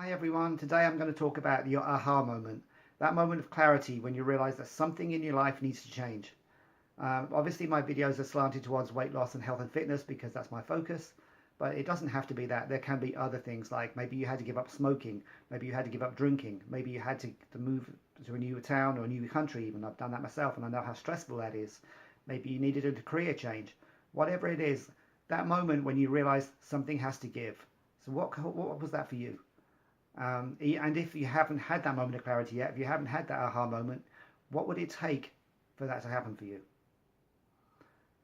Hi everyone, today I'm going to talk about your aha moment, that moment of clarity when you realize that something in your life needs to change. Obviously my videos are slanted towards weight loss and health and fitness because that's my focus, but it doesn't have to be that. There can be other things like maybe you had to give up smoking, maybe you had to give up drinking, maybe you had to move to a new town or a new country even. I've done that myself and I know how stressful that is. Maybe you needed a career change. Whatever it is, that moment when you realize something has to give. So what was that for you? And if you haven't had that moment of clarity yet, if you haven't had that aha moment, what would it take for that to happen for you?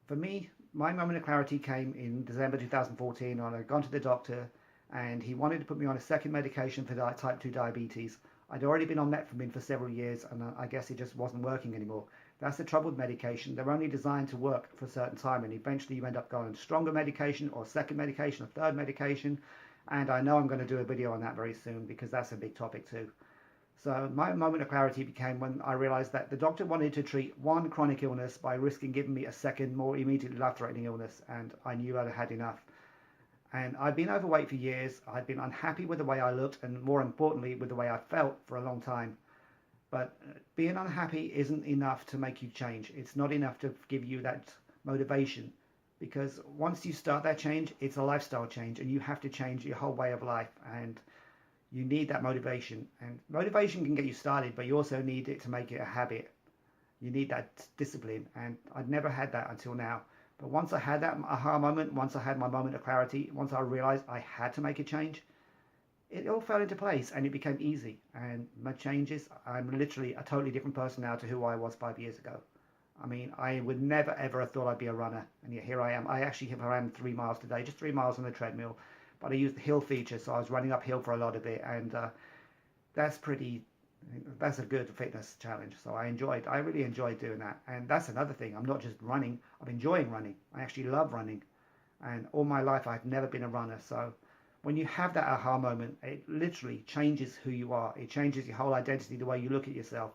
For me, my moment of clarity came in December 2014 when I'd gone to the doctor and he wanted to put me on a second medication for type 2 diabetes. I'd already been on metformin for several years and I guess it just wasn't working anymore. That's the trouble with medication. They're only designed to work for a certain time and eventually you end up going on stronger medication or second medication or third medication. And I know I'm going to do a video on that very soon because that's a big topic too. So my moment of clarity became when I realized that the doctor wanted to treat one chronic illness by risking giving me a second, more immediately life-threatening illness, and I knew I'd had enough. And I'd been overweight for years. I'd been unhappy with the way I looked, and more importantly, with the way I felt for a long time. But being unhappy isn't enough to make you change. It's not enough to give you that motivation because once you start that change, it's a lifestyle change and you have to change your whole way of life and you need that motivation. And motivation can get you started, but you also need it to make it a habit. You need that discipline and I'd never had that until now. But once I had that aha moment, once I had my moment of clarity, once I realized I had to make a change, it all fell into place and it became easy. And my changes, I'm literally a totally different person now to who I was 5 years ago. I mean, I would never ever have thought I'd be a runner, and yet here I am. I actually have ran 3 miles today, just 3 miles on the treadmill, but I used the hill feature, so I was running uphill for a lot of it, and that's pretty. That's a good fitness challenge. So I really enjoyed doing that, and that's another thing. I'm not just running. I'm enjoying running. I actually love running, and all my life I've never been a runner. So when you have that aha moment, it literally changes who you are. It changes your whole identity, the way you look at yourself.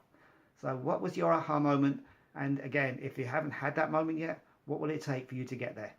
So what was your aha moment? And again, if you haven't had that moment yet, what will it take for you to get there?